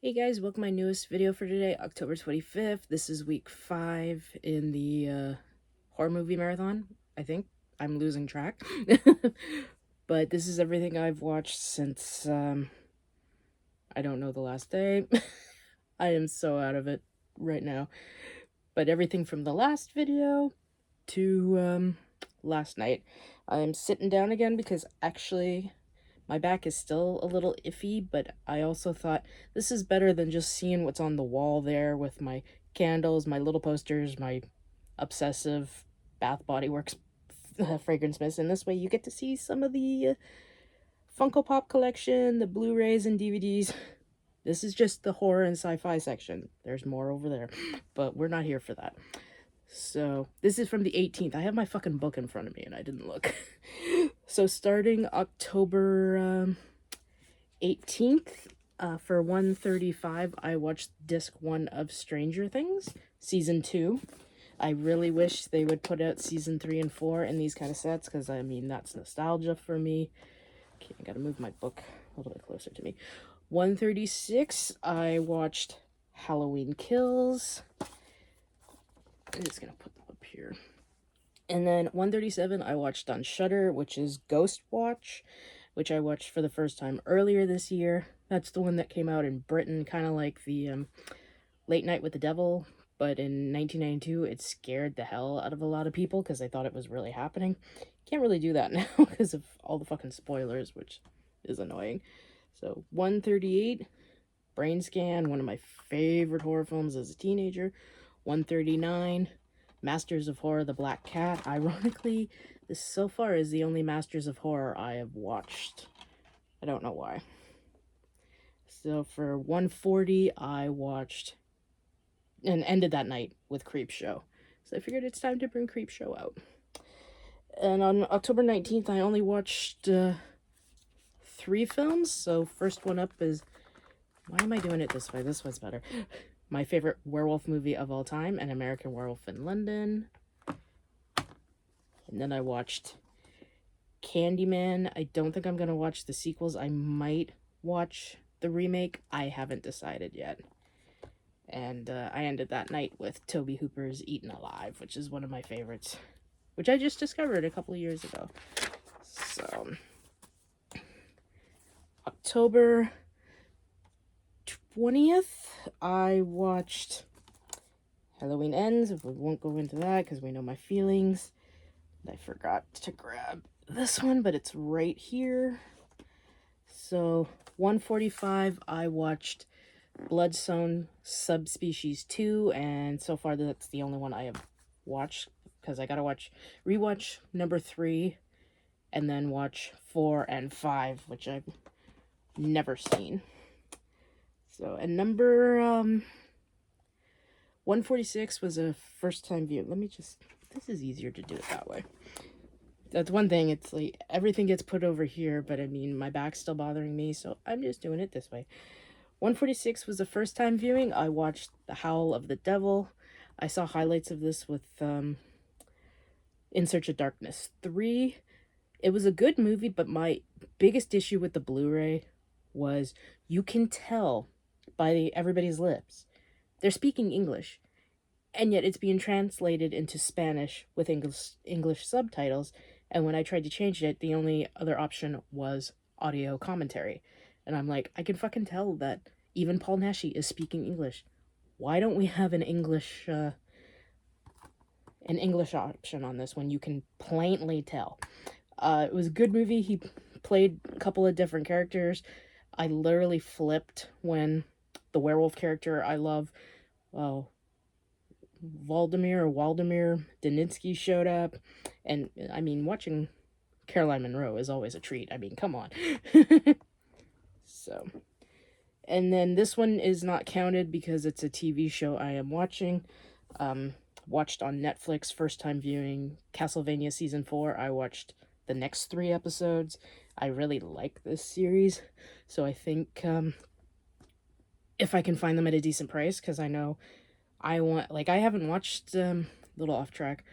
Hey guys, welcome to my newest video for today, October 25th. This is week 5 in the horror movie marathon, I think. I'm losing track. But this is everything I've watched since, I don't know the last day. I am so out of it right now. But everything from the last video to, last night. I'm sitting down again because actually my back is still a little iffy, but I also thought this is better than just seeing what's on the wall there with my candles, my little posters, my obsessive Bath Body Works fragrance mist. And this way you get to see some of the Funko Pop collection, the Blu-rays and DVDs. This is just the horror and sci-fi section. There's more over there, but we're not here for that. So this is from the 18th. I have my fucking book in front of me and I didn't look. So starting October 18th, for 135, I watched disc 1 of Stranger Things, season 2. I really wish they would put out season 3 and 4 in these kind of sets, because I mean, that's nostalgia for me. Okay, I gotta move my book a little bit closer to me. 136, I watched Halloween Kills. I'm just gonna put them up here. And then 137, I watched on Shudder, which is Ghost Watch, which I watched for the first time earlier this year. That's the one that came out in Britain, kind of like the Late Night with the Devil, but in 1992, it scared the hell out of a lot of people because they thought it was really happening. Can't really do that now because of all the fucking spoilers, which is annoying. So 138, Brain Scan, one of my favorite horror films as a teenager. 139, Masters of Horror, The Black Cat. Ironically, this so far is the only Masters of Horror I have watched. I don't know why. So for 140, I watched and ended that night with Creepshow. So I figured it's time to bring Creepshow out. And on October 19th, I only watched 3 films. So first one up is, why am I doing it this way? This one's better. My favorite werewolf movie of all time, An American Werewolf in London. And then I watched Candyman. I don't think I'm going to watch the sequels. I might watch the remake. I haven't decided yet. And I ended that night with Tobe Hooper's Eaten Alive, which is one of my favorites, which I just discovered a couple of years ago. So, October 20th, I watched Halloween Ends. We won't go into that because we know my feelings. I forgot to grab this one, but it's right here. So 145, I watched Bloodstone Subspecies 2, and so far that's the only one I have watched, because I gotta rewatch number 3, and then watch 4 and 5, which I've never seen. So, and number 146 was a first time view. This is easier to do it that way. That's one thing, it's like everything gets put over here, but I mean, my back's still bothering me, so I'm just doing it this way. 146 was the first time viewing. I watched The Howl of the Devil. I saw highlights of this with In Search of Darkness 3. It was a good movie, but my biggest issue with the Blu-ray was you can tell by everybody's lips they're speaking English, and yet it's being translated into Spanish with English subtitles. And when I tried to change it, the only other option was audio commentary. And I'm like, I can fucking tell that even Paul Naschy is speaking English. Why don't we have an English option on this when you can plainly tell? It was a good movie. He played a couple of different characters. I literally flipped when the werewolf character I love, Waldemar Daninsky showed up. And I mean, watching Caroline Munro is always a treat. I mean, come on. So, and then this one is not counted because it's a TV show I am watching. Watched on Netflix, first time viewing, Castlevania Season 4. I watched the next 3 episodes. I really like this series, so I think if I can find them at a decent price, because I know I haven't watched, little off track,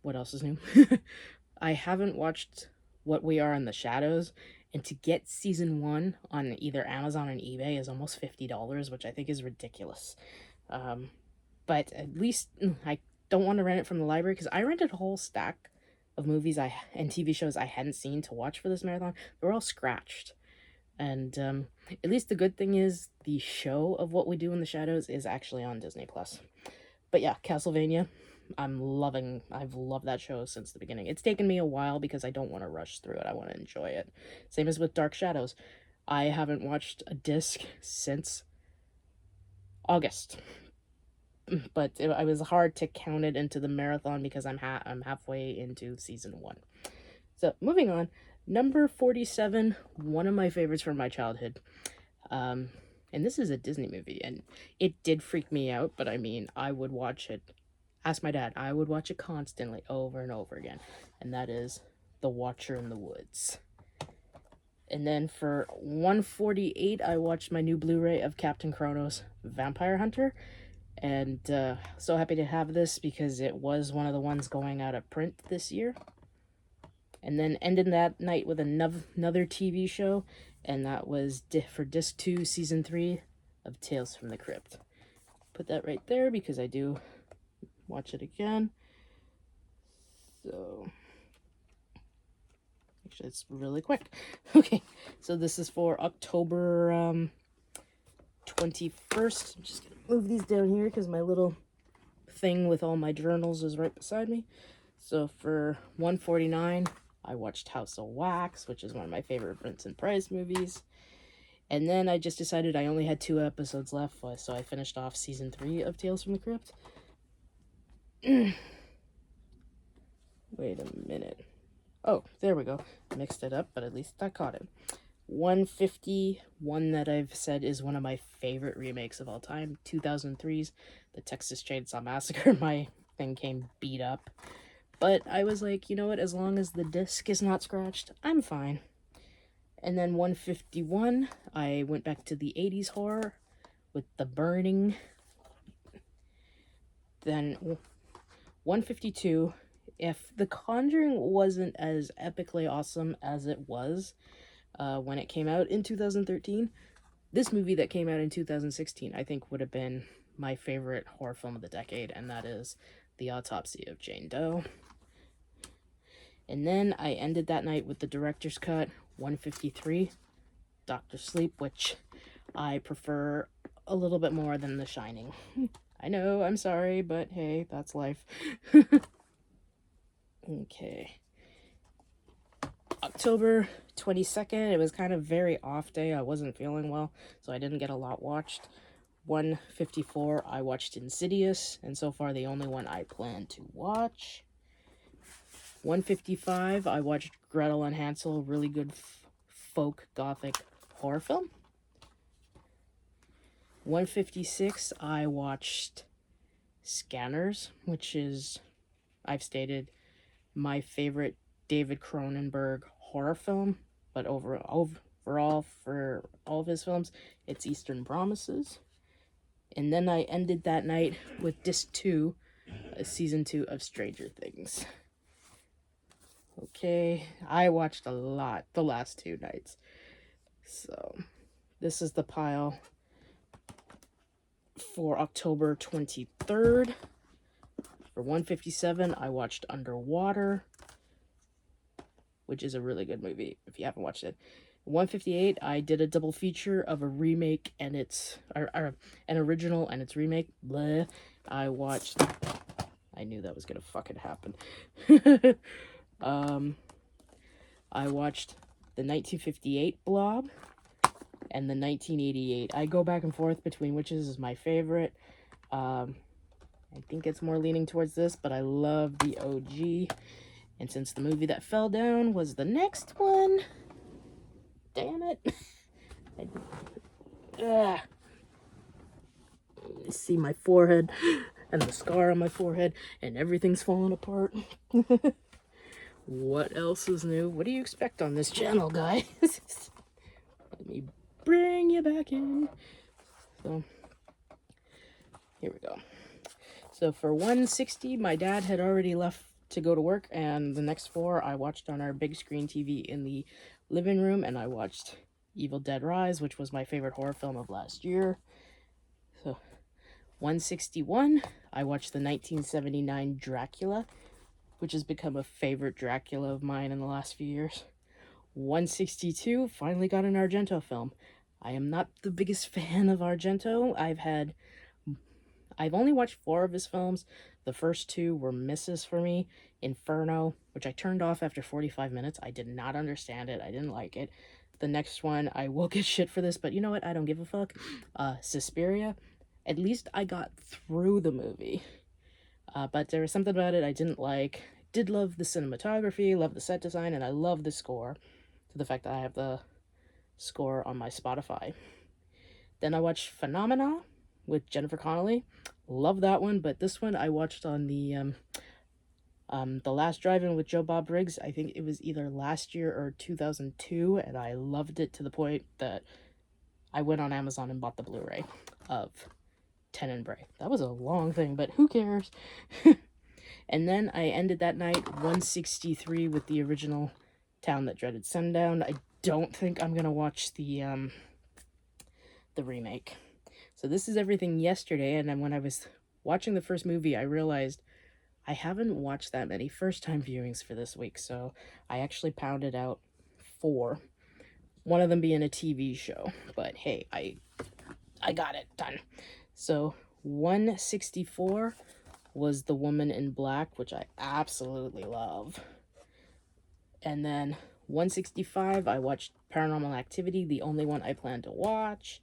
what else is new? I haven't watched What We Are in the Shadows, And to get season 1 on either Amazon or eBay is almost $50, which I think is ridiculous. But at least I don't want to rent it from the library, because I rented a whole stack of movies and TV shows I hadn't seen to watch for this marathon. They're all scratched. And at least the good thing is the show of What We Do in the Shadows is actually on Disney Plus. But yeah, Castlevania, I've loved that show since the beginning. It's taken me a while because I don't want to rush through it. I want to enjoy it. Same as with Dark Shadows. I haven't watched a disc since August. But it was hard to count it into the marathon because I'm halfway into season 1. So, moving on. Number 47, one of my favorites from my childhood. And this is a Disney movie, and it did freak me out, but I mean, I would watch it. Ask my dad, I would watch it constantly, over and over again. And that is The Watcher in the Woods. And then for 148, I watched my new Blu-ray of Captain Kronos Vampire Hunter. And so happy to have this because it was one of the ones going out of print this year. And then ended that night with another TV show, and that was for Disc 2, Season 3 of Tales from the Crypt. Put that right there because I do watch it again. So, actually, it's really quick. Okay, so this is for October 21st. I'm just going to move these down here because my little thing with all my journals is right beside me. So for 149... I watched House of Wax, which is one of my favorite Vincent Price movies. And then I just decided I only had 2 episodes left, so I finished off season 3 of Tales from the Crypt. Wait a minute. Oh, there we go. Mixed it up, but at least I caught it. 150, one that I've said is one of my favorite remakes of all time. 2003's The Texas Chainsaw Massacre. My thing came beat up. But I was like, you know what, as long as the disc is not scratched, I'm fine. And then 151, I went back to the 80s horror with The Burning. Then 152, if The Conjuring wasn't as epically awesome as it was when it came out in 2013, this movie that came out in 2016, I think would have been my favorite horror film of the decade, and that is The Autopsy of Jane Doe. And then I ended that night with the director's cut, 153, Dr. Sleep, which I prefer a little bit more than The Shining. I know, I'm sorry, but hey, that's life. Okay. October 22nd, it was kind of very off day. I wasn't feeling well, so I didn't get a lot watched. 154, I watched Insidious, and so far the only one I plan to watch. 155, I watched Gretel and Hansel, really good folk gothic horror film. 156, I watched Scanners, which is, I've stated, my favorite David Cronenberg horror film, but overall, for all of his films, it's Eastern Promises. And then I ended that night with Disc 2, Season 2 of Stranger Things. Okay, I watched a lot the last 2 nights. So, this is the pile for October 23rd. For 157, I watched Underwater, which is a really good movie if you haven't watched it. 158, I did a double feature of a remake and an original and its remake. Bleh. I knew that was gonna fucking happen. I watched the 1958 Blob and the 1988. I go back and forth between which is my favorite. I think it's more leaning towards this, but I love the OG. And since the movie that fell down was the next one, damn it. See my forehead and the scar on my forehead, and everything's falling apart. What else is new? What do you expect on this channel, guys? Let me bring you back in. So, here we go. So for 160, my dad had already left to go to work, and the next 4 I watched on our big screen TV in the living room, and I watched Evil Dead Rise, which was my favorite horror film of last year. So 161, I watched the 1979 Dracula, which has become a favorite Dracula of mine in the last few years. 162, finally got an Argento film. I am not the biggest fan of Argento. I've only watched 4 of his films. The first 2 were misses for me. Inferno, which I turned off after 45 minutes. I did not understand it. I didn't like it. The next one, I will get shit for this, but you know what? I don't give a fuck. Suspiria. At least I got through the movie. But there was something about it I didn't like. Did love the cinematography, love the set design, and I love the score. To the fact that I have the score on my Spotify. Then I watched Phenomena with Jennifer Connelly. Love that one, but this one I watched on the Last Drive-In with Joe Bob Briggs. I think it was either last year or 2002, and I loved it to the point that I went on Amazon and bought the Blu-ray of Tenebrae. That was a long thing, but who cares? And then I ended that night 163 with the original Town That Dreaded Sundown. I don't think I'm gonna watch the remake. So this is everything yesterday, and then when I was watching the first movie, I realized I haven't watched that many first-time viewings for this week, so I actually pounded out 4. One of them being a TV show, but hey, I got it done. So 164 was The Woman in Black, which I absolutely love. And then 165, I watched Paranormal Activity, the only one I plan to watch.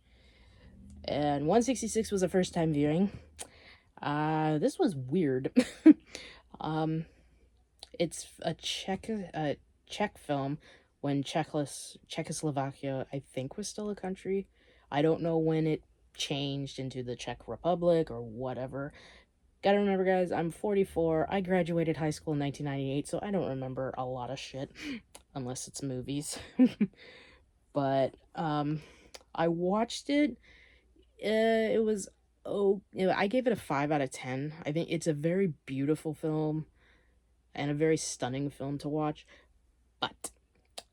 And 166 was a first-time viewing. This was weird. It's a Czech film when Czechoslovakia, I think, was still a country. I don't know when it changed into the Czech Republic or whatever. Gotta remember, guys, I'm 44. I graduated high school in 1998, so I don't remember a lot of shit, unless it's movies. But, I watched it. It was, I gave it a 5 out of 10. I think it's a very beautiful film and a very stunning film to watch, but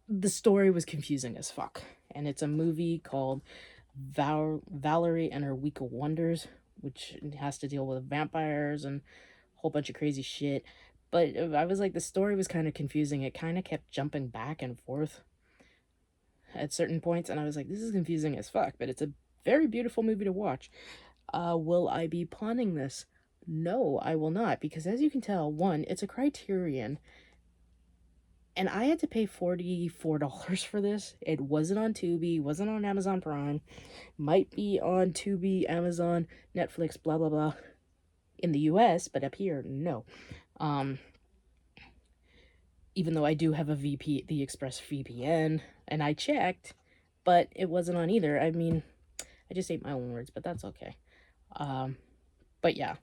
the story was confusing as fuck. And it's a movie called Valerie and Her Week of Wonders, which has to deal with vampires and a whole bunch of crazy shit. But I was like, the story was kind of confusing. It kind of kept jumping back and forth at certain points, and I was like, this is confusing as fuck, but it's a very beautiful movie to watch. Will I be pawning this? No, I will not, because as you can tell, 1, it's a Criterion, and I had to pay $44 for this. It wasn't on Tubi, wasn't on Amazon Prime, might be on Tubi, Amazon, Netflix, blah, blah, blah, in the US, but up here, no. Even though I do have a the Express VPN, and I checked, but it wasn't on either. I mean, I just ate my own words, but that's okay. But yeah,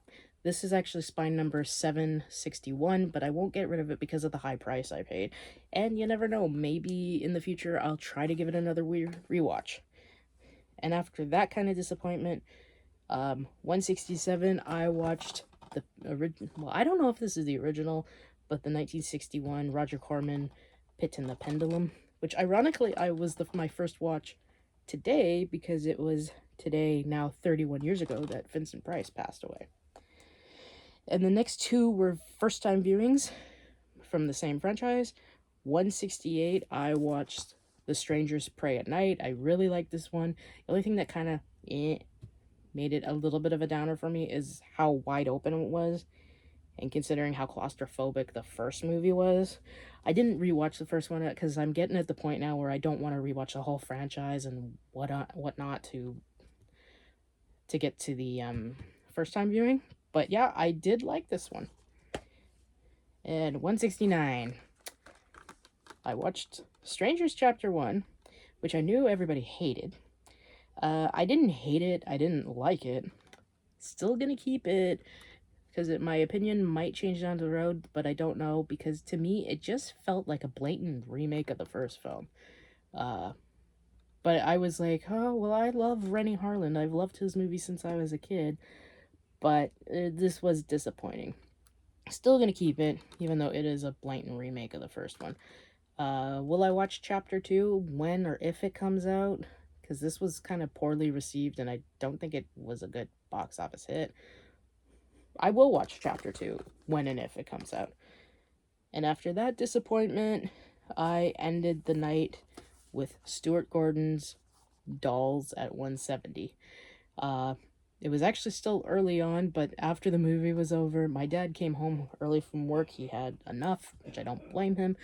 this is actually spine number 761, but I won't get rid of it because of the high price I paid. And you never know, maybe in the future I'll try to give it another rewatch. And after that kind of disappointment, 167, I watched the original, well, I don't know if this is the original, but the 1961 Roger Corman Pit and the Pendulum, which ironically was my first watch today, because it was today, now 31 years ago, that Vincent Price passed away. And the next 2 were first-time viewings from the same franchise. 168, I watched The Strangers Pray at Night. I really liked this one. The only thing that kind of made it a little bit of a downer for me is how wide open it was, and considering how claustrophobic the first movie was. I didn't rewatch the first one because I'm getting at the point now where I don't want to rewatch the whole franchise and whatnot to get to the first time viewing. But yeah, I did like this one. And 169, I watched Strangers Chapter 1, which I knew everybody hated. I didn't hate it. I didn't like it. Still gonna keep it, because my opinion might change down the road, but I don't know, because to me, it just felt like a blatant remake of the first film. But I was like, oh, well, I love Rennie Harlan. I've loved his movies since I was a kid, but this was disappointing. Still gonna keep it, even though it is a blatant remake of the first one. Will I watch chapter 2 when or if it comes out? Because this was kind of poorly received and I don't think it was a good box office hit. I will watch chapter 2 when and if it comes out. And after that disappointment, I ended the night with Stuart Gordon's Dolls at 170. It was actually still early on, but after the movie was over, my dad came home early from work. He had enough, which I don't blame him.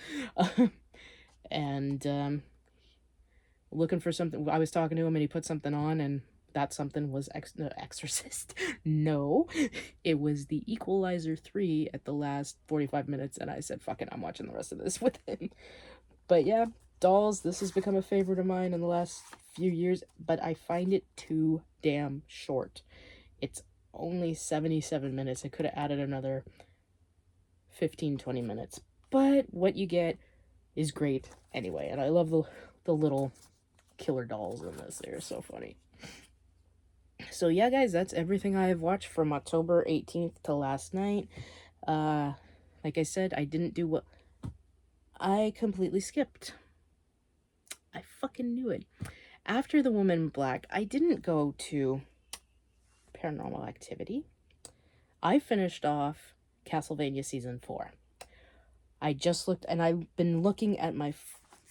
And looking for something. I was talking to him and he put something on, and that something was Exorcist. No, it was The Equalizer 3 at the last 45 minutes, and I said, fuck it, I'm watching the rest of this with him. But yeah, Dolls, this has become a favorite of mine in the last few years, but I find it too damn short. It's only 77 minutes. I could have added another 15-20 minutes, but what you get is great anyway, and I love the little killer dolls in this. They're so funny. So yeah, guys, that's everything I have watched from October 18th to last night. Like I said, I didn't do what I completely skipped. I fucking knew it. After The Woman in Black, I didn't go to Paranormal Activity. I finished off Castlevania Season 4. I just looked, and I've been looking at my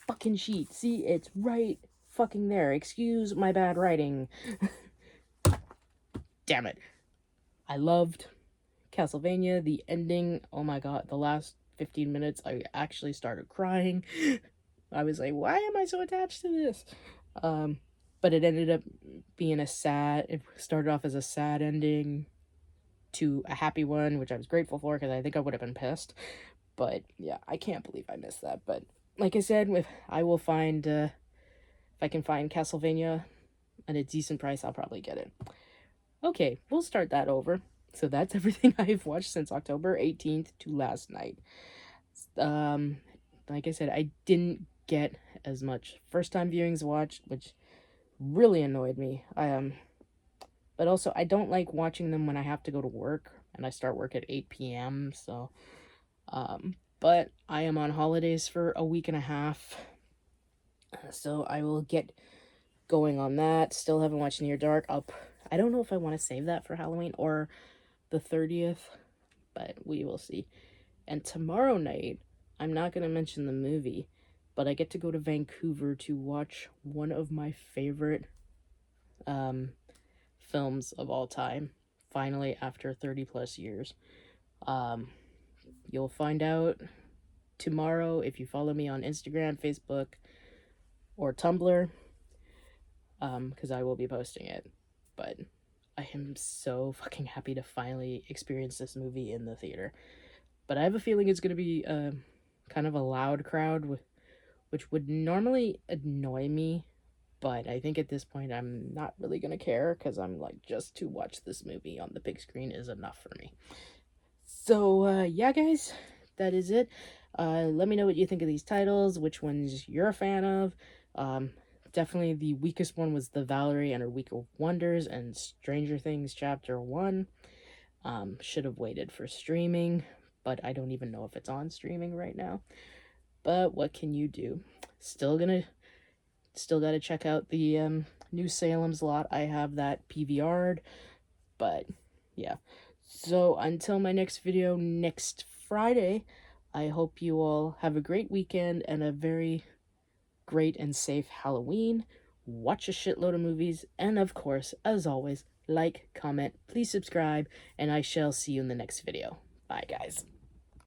fucking sheet. See, it's right fucking there. Excuse my bad writing. Damn it. I loved Castlevania. The ending, oh my god, the last 15 minutes, I actually started crying. I was like, why am I so attached to this? But it ended up being it started off as a sad ending to a happy one, which I was grateful for because I think I would have been pissed. But yeah, I can't believe I missed that. But like I said, I will find, if I can find Castlevania at a decent price, I'll probably get it. Okay, we'll start that over. So that's everything I've watched since October 18th to last night. Like I said, I didn't get as much first-time viewings watched, which really annoyed me. But also, I don't like watching them when I have to go to work, and I start work at 8 p.m., so... but I am on holidays for a week and a half, so I will get going on that. Still haven't watched Near Dark. I don't know if I want to save that for Halloween or the 30th, but we will see. And tomorrow night, I'm not going to mention the movie, but I get to go to Vancouver to watch one of my favorite films of all time, finally, after 30 plus years. You'll find out tomorrow if you follow me on Instagram, Facebook, or Tumblr, because I will be posting it. But I am so fucking happy to finally experience this movie in the theater. But I have a feeling it's going to be kind of a loud crowd, which would normally annoy me. But I think at this point I'm not really going to care, because I'm like, just to watch this movie on the big screen is enough for me. So, yeah, guys, that is it. Let me know what you think of these titles, which ones you're a fan of. Definitely the weakest one was The Valerie and Her Week of Wonders and Stranger Things Chapter 1. Should have waited for streaming, but I don't even know if it's on streaming right now. But what can you do? Still gotta check out the New Salem's Lot. I have that PVR'd, but yeah. So until my next video next Friday, I hope you all have a great weekend and a very great and safe Halloween. Watch a shitload of movies, and of course, as always, like, comment, please subscribe, and I shall see you in the next video. Bye, guys.